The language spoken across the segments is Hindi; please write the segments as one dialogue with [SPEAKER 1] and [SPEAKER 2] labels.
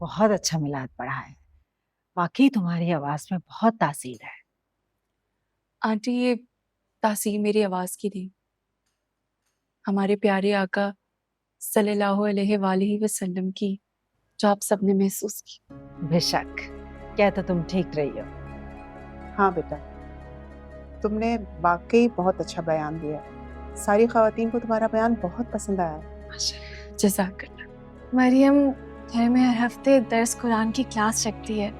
[SPEAKER 1] बहुत अच्छा मिलाद पढ़ा है। वाकई तुम्हारी आवाज में बहुत तासीर है।
[SPEAKER 2] आंटी, ये तासीर मेरी आवाज की नहीं, हमारे प्यारे आका सल्लल्लाहु अलैहि वसल्लम की, जो आप सबने महसूस की।
[SPEAKER 1] बेशक, क्या तो तुम ठीक रही हो।
[SPEAKER 3] हाँ बेटा, तुमने वाकई बहुत अच्छा बयान दिया है। सारी ख़वातीन को तुम्हारा बयान बहुत पसंद आया है।
[SPEAKER 2] जज़ाकल्लाह।
[SPEAKER 4] मरियम घर में हर हफ्ते दर्स कुरान की क्लास रखती है।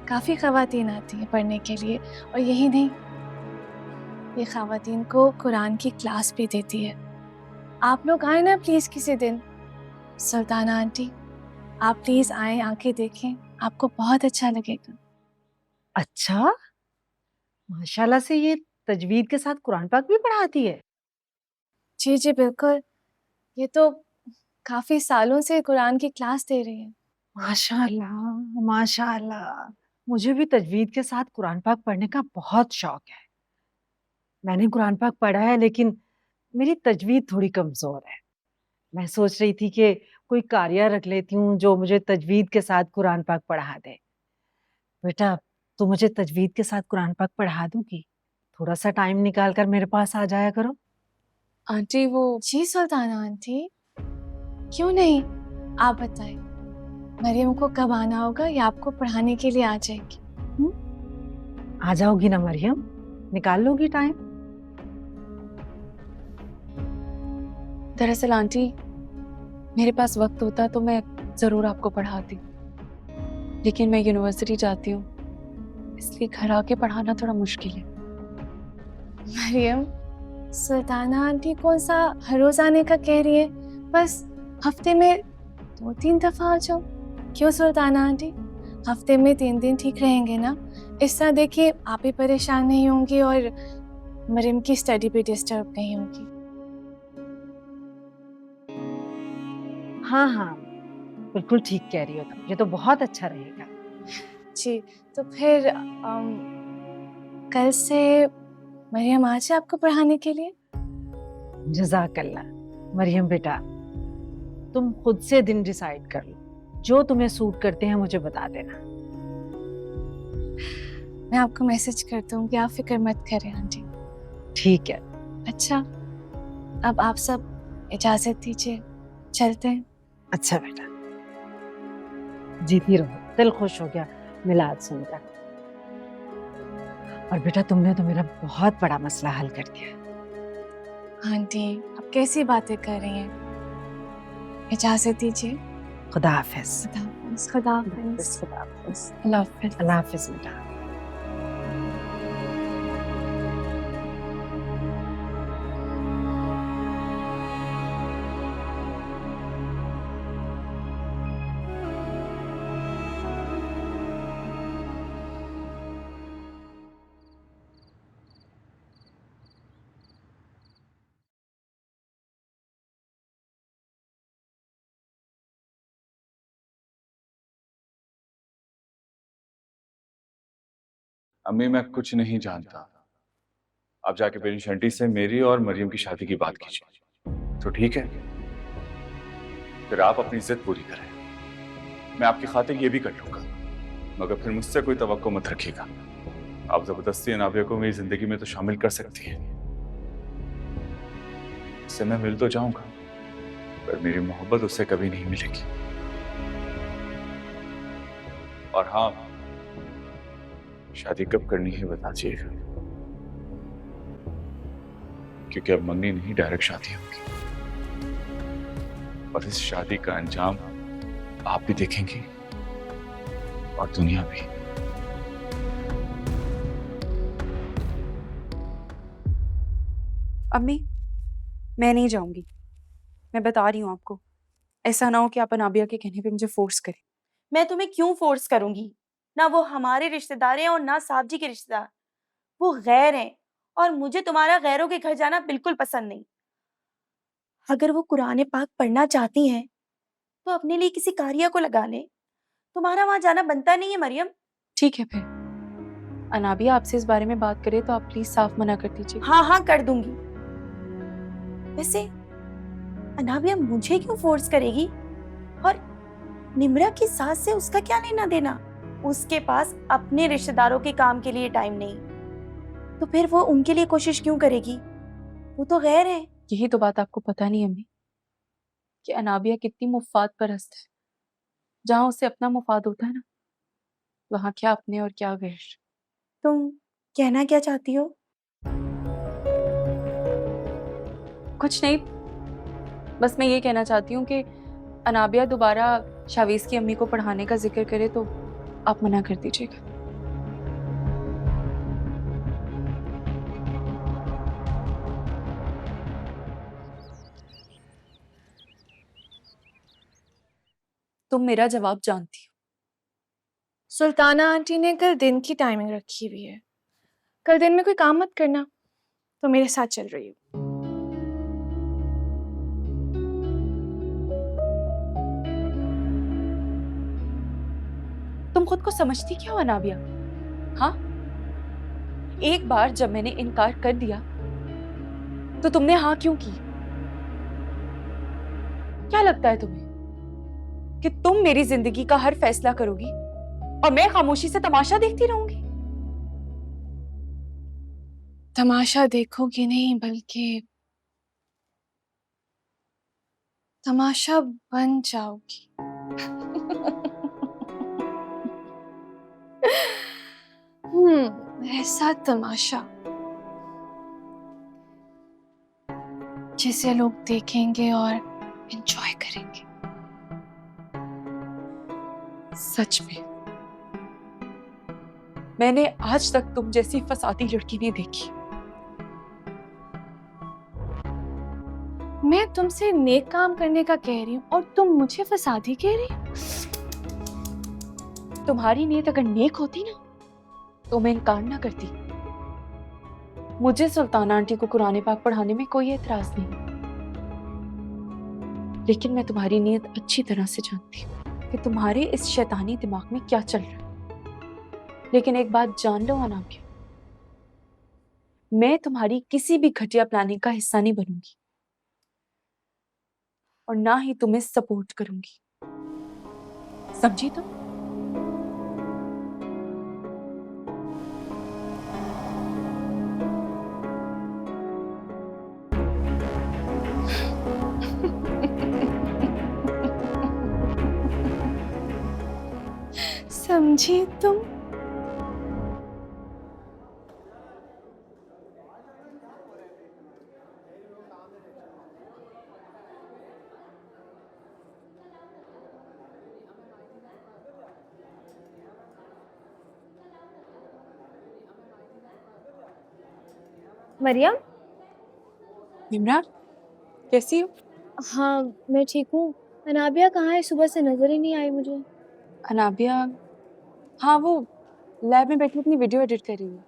[SPEAKER 4] काफ़ी ख़वातीन आती हैं पढ़ने के लिए, और यही नहीं, ये ख़वातीन को कुरान की क्लास भी देती है। आप लोग आए ना प्लीज़ किसी दिन। सुल्ताना आंटी, आप प्लीज़ आए, आके देखें, आपको बहुत अच्छा लगेगा।
[SPEAKER 1] अच्छा, माशाल्लाह से ये तजवीद के साथ कुरान पाक भी पढ़ाती है।
[SPEAKER 4] जी जी बिल्कुल, ये तो काफ़ी सालों से कुरान की क्लास दे रही है।
[SPEAKER 1] माशाल्लाह माशाल्लाह। मुझे भी तजवीद के साथ कुरान पाक पढ़ने का बहुत शौक है। मैंने कुरान पाक पढ़ा है, लेकिन मेरी तजवीद थोड़ी कमजोर है। मैं सोच रही थी कि कोई कारिया रख लेती हूँ जो मुझे तजवीद के साथ कुरान पाक पढ़ा दे। बेटा, तू मुझे तजवीद के साथ कुरान पाक पढ़ा दूंगी? थोड़ा सा टाइम निकाल कर मेरे पास आ जाया करो।
[SPEAKER 2] आंटी वो
[SPEAKER 4] जी सुल्ताना आंटी, क्यों नहीं, आप बताएं मरियम को कब आना होगा, या आपको पढ़ाने के लिए आ जाएगी?
[SPEAKER 1] आ जाओगी ना मरियम? निकाल लोगी टाइम?
[SPEAKER 2] दरअसल आंटी, मेरे पास वक्त होता तो मैं ज़रूर आपको पढ़ाती, लेकिन मैं यूनिवर्सिटी जाती हूँ, इसलिए घर आके पढ़ाना थोड़ा मुश्किल है।
[SPEAKER 4] मरियम, सुल्ताना आंटी कौन सा हर रोज आने का कह रही है, बस हफ्ते में 2-3 दफा आ जाओ। क्यों सुल्ताना आंटी, हफ्ते में 3 दिन ठीक रहेंगे ना? इस तरह देखिए, आप भी परेशान नहीं होंगी और मरियम की स्टडी भी डिस्टर्ब नहीं होगी।
[SPEAKER 1] हाँ हाँ, बिल्कुल ठीक कह रही हो तुम। ये तो बहुत अच्छा रहेगा।
[SPEAKER 4] जी, तो फिर कल से मरियम आ जाए आपको पढ़ाने के लिए।
[SPEAKER 1] जज़ाकल्लाह। मरियम बेटा, तुम खुद से दिन डिसाइड कर लो, जो तुम्हें सूट करते हैं मुझे बता देना।
[SPEAKER 4] मैं आपको मैसेज कर दूंगी, आप फिक्र मत करें आंटी।
[SPEAKER 1] ठीक है।
[SPEAKER 4] अच्छा, अब आप सब इजाजत दीजिए, चलते हैं।
[SPEAKER 1] अच्छा बेटा, जीती रहो। दिल खुश हो गया मिलाद सुनकर। और बेटा, तुमने तो मेरा बहुत बड़ा मसला हल कर दिया।
[SPEAKER 4] आंटी, आप कैसी बातें कर रही हैं? इजाजत दीजिए।
[SPEAKER 1] खुदा हाफिज।
[SPEAKER 4] खुदा हाफिज। खुदा हाफिज।
[SPEAKER 1] खुदा हाफिज।
[SPEAKER 2] अल्लाह हाफ़िज़।
[SPEAKER 1] अल्लाह हाफिज बेटा।
[SPEAKER 5] अम्मी, मैं कुछ नहीं जानता। आप जाके पेरेंट्स आंटी से मेरी और मरियम की शादी की बात कीजिए, तो ठीक है? फिर आप अपनी जिद पूरी करें, मैं आपकी खातिर ये भी कर लूंगा, मगर फिर मुझसे कोई तवक्को मत रखिएगा। आप जबरदस्ती अनाबिया को मेरी जिंदगी में तो शामिल कर सकती है, उससे मैं मिल तो जाऊंगा, पर मेरी मोहब्बत उससे कभी नहीं मिलेगी। और हाँ, शादी कब करनी है बता दीजिएगा, क्योंकि अब मंगनी नहीं, डायरेक्ट शादी होगी। और इस शादी का अंजाम आप भी देखेंगी और दुनिया भी।
[SPEAKER 2] अम्मी, मैं नहीं जाऊंगी, मैं बता रही हूँ आपको। ऐसा ना हो कि आप अनाबिया के कहने पे मुझे फोर्स करें।
[SPEAKER 6] मैं तुम्हें क्यों फोर्स करूंगी? ना वो हमारे रिश्तेदार हैं और ना साहब जी के रिश्तेदार। वो गैर हैं और मुझे तुम्हारा गैरों के घर जाना बिल्कुल पसंद नहीं। अगर वो कुरान पाक पढ़ना चाहती हैं तो अपने लिए किसी कारिया को लगा लें। तुम्हारा वहां जाना बनता नहीं है मरियम।
[SPEAKER 2] ठीक है, फिर अनाबिया आपसे इस बारे में बात करे तो आप प्लीज साफ मना कर दीजिए।
[SPEAKER 6] हाँ हाँ कर दूंगी। वैसे अनाबिया मुझे क्यों फोर्स करेगी? और निम्रा की सास से उसका क्या लेना देना? उसके पास अपने रिश्तेदारों के काम के लिए टाइम नहीं, तो फिर वो उनके लिए कोशिश क्यों करेगी? वो तो गैर है।
[SPEAKER 2] यही तो बात आपको पता नहीं अम्मी, कि अनाबिया कितनी मुफाद परस्त है। जहाँ उसे अपना मुफाद होता है ना, वहाँ क्या अपने और क्या गैर।
[SPEAKER 6] तुम कहना क्या चाहती हो?
[SPEAKER 2] कुछ नहीं, बस मैं ये कहना चाहती हूँ कि अनाबिया दोबारा शावीज की अम्मी को पढ़ाने का जिक्र करे तो आप मना कर दीजिएगा। तुम मेरा जवाब जानती हो।
[SPEAKER 4] सुल्ताना आंटी ने कल दिन की टाइमिंग रखी हुई है। कल दिन में कोई काम मत करना, तो मेरे साथ चल रही हो।
[SPEAKER 2] तुम खुद को समझती क्या हो अनाबिया? हाँ, एक बार जब मैंने इनकार कर दिया तो तुमने हाँ क्यों की? क्या लगता है तुम्हें कि तुम मेरी जिंदगी का हर फैसला करोगी और मैं खामोशी से तमाशा देखती रहूंगी?
[SPEAKER 4] तमाशा देखोगी नहीं, बल्कि तमाशा बन जाओगी। ऐसा तमाशा जिसे लोग देखेंगे और एंजॉय करेंगे।
[SPEAKER 2] सच में मैंने आज तक तुम जैसी फसादी लड़की नहीं देखी।
[SPEAKER 4] मैं तुमसे नेक काम करने का कह रही हूँ और तुम मुझे फसादी कह रही हो?
[SPEAKER 2] तुम्हारी नीयत अगर नेक होती ना तो मैं इनकार ना करती। मुझे सुल्ताना आंटी को कुरान पाक पढ़ाने में कोई एतराज नहीं, लेकिन मैं तुम्हारी नीयत अच्छी तरह से जानती हूँ कि तुम्हारे इस शैतानी दिमाग में क्या चल रहा है। लेकिन एक बात जान लो अनाबिया, मैं तुम्हारी किसी भी घटिया प्लानिंग का हिस्सा नहीं बनूंगी और ना ही तुम्हें सपोर्ट करूंगी, समझी तुम?
[SPEAKER 4] समझी तुम?
[SPEAKER 7] मरियम।
[SPEAKER 2] निम्रा, कैसी हो?
[SPEAKER 7] हाँ, मैं ठीक हूँ। अनाबिया कहाँ है? सुबह से नजर ही नहीं आई मुझे।
[SPEAKER 2] अनाबिया, हाँ वो लैब में बैठी अपनी वीडियो एडिट कर रही है।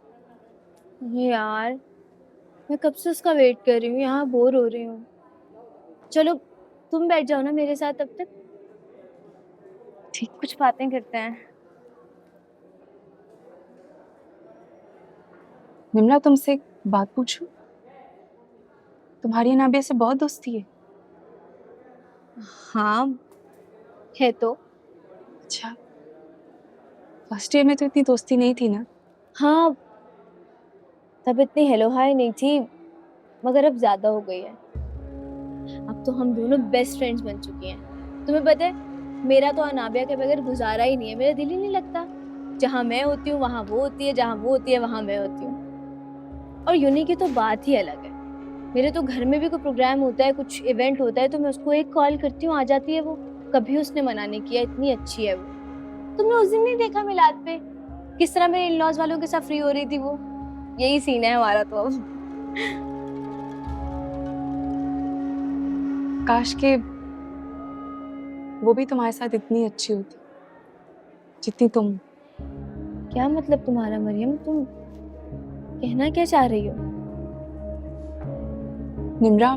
[SPEAKER 7] अरे यार, मैं कब से उसका वेट कर रही हूँ, यहाँ बोर हो रही हूँ। चलो तुम बैठ जाओ ना मेरे साथ तब तक।
[SPEAKER 2] ठीक।
[SPEAKER 7] कुछ बातें करते हैं।
[SPEAKER 2] निम्रा, तुमसे एक बात पूछूं? तुम्हारी अनाबिया से बहुत दोस्ती है?
[SPEAKER 7] हाँ है तो।
[SPEAKER 2] अच्छा, फर्स्ट ईयर में तो इतनी दोस्ती नहीं थी ना?
[SPEAKER 7] हाँ, तब इतनी हेलो हाय नहीं थी, मगर अब ज्यादा हो गई है। अब तो हम दोनों बेस्ट फ्रेंड्स बन चुकी हैं। तुम्हें पता है, मेरा तो अनाबिया के बगैर गुजारा ही नहीं है। मेरा दिल ही नहीं लगता। जहाँ मैं होती हूँ वहाँ वो होती है, जहाँ वो होती है वहाँ मैं होती हूँ। और यूनी की तो बात ही अलग है। मेरे तो घर में भी कोई प्रोग्राम होता है, कुछ इवेंट होता है, तो मैं उसको एक कॉल करती हूँ, आ जाती है वो। कभी उसने मना नहीं किया, इतनी अच्छी है वो। तुमने उस दिन नहीं देखा मिलाद पे किस तरह मेरे इन-लॉज वालों के साथ फ्री हो रही थी वो? यही सीन है हमारा तो अब।
[SPEAKER 2] काश के वो भी तुम्हारे साथ इतनी अच्छी होती जितनी तुम।
[SPEAKER 7] क्या मतलब तुम्हारा मरियम? तुम कहना क्या चाह रही हो?
[SPEAKER 2] निम्रा,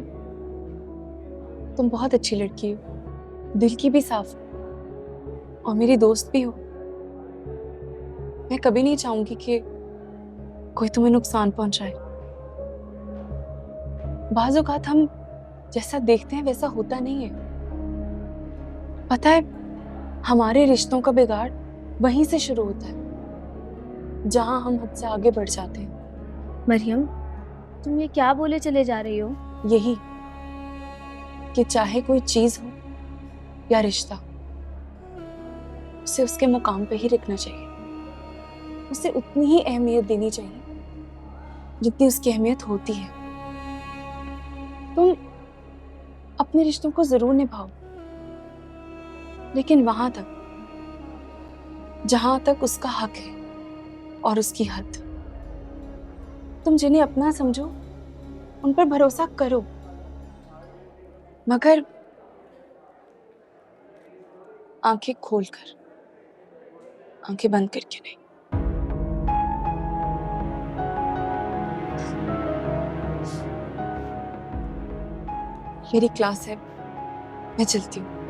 [SPEAKER 2] तुम बहुत अच्छी लड़की हो, दिल की भी साफ हो और मेरी दोस्त भी हो। मैं कभी नहीं चाहूंगी कि कोई तुम्हें नुकसान पहुंचाए। बाज़ औक़ात हम जैसा देखते हैं वैसा होता नहीं है। पता है, हमारे रिश्तों का बिगाड़ वहीं से शुरू होता है जहां हम हद से आगे बढ़ जाते हैं।
[SPEAKER 7] मरियम, तुम ये क्या बोले चले जा रही हो?
[SPEAKER 2] यही कि चाहे कोई चीज हो या रिश्ता, उसे उसके मुकाम पे ही रखना चाहिए। उसे उतनी ही अहमियत देनी चाहिए जितनी उसकी अहमियत होती है। तुम अपने रिश्तों को जरूर निभाओ, लेकिन वहां तक जहां तक उसका हक है और उसकी हद। तुम जिन्हें अपना समझो उन पर भरोसा करो, मगर आंखें खोलकर, आंखें बंद करके नहीं। मेरी क्लास है, मैं चलती हूँ।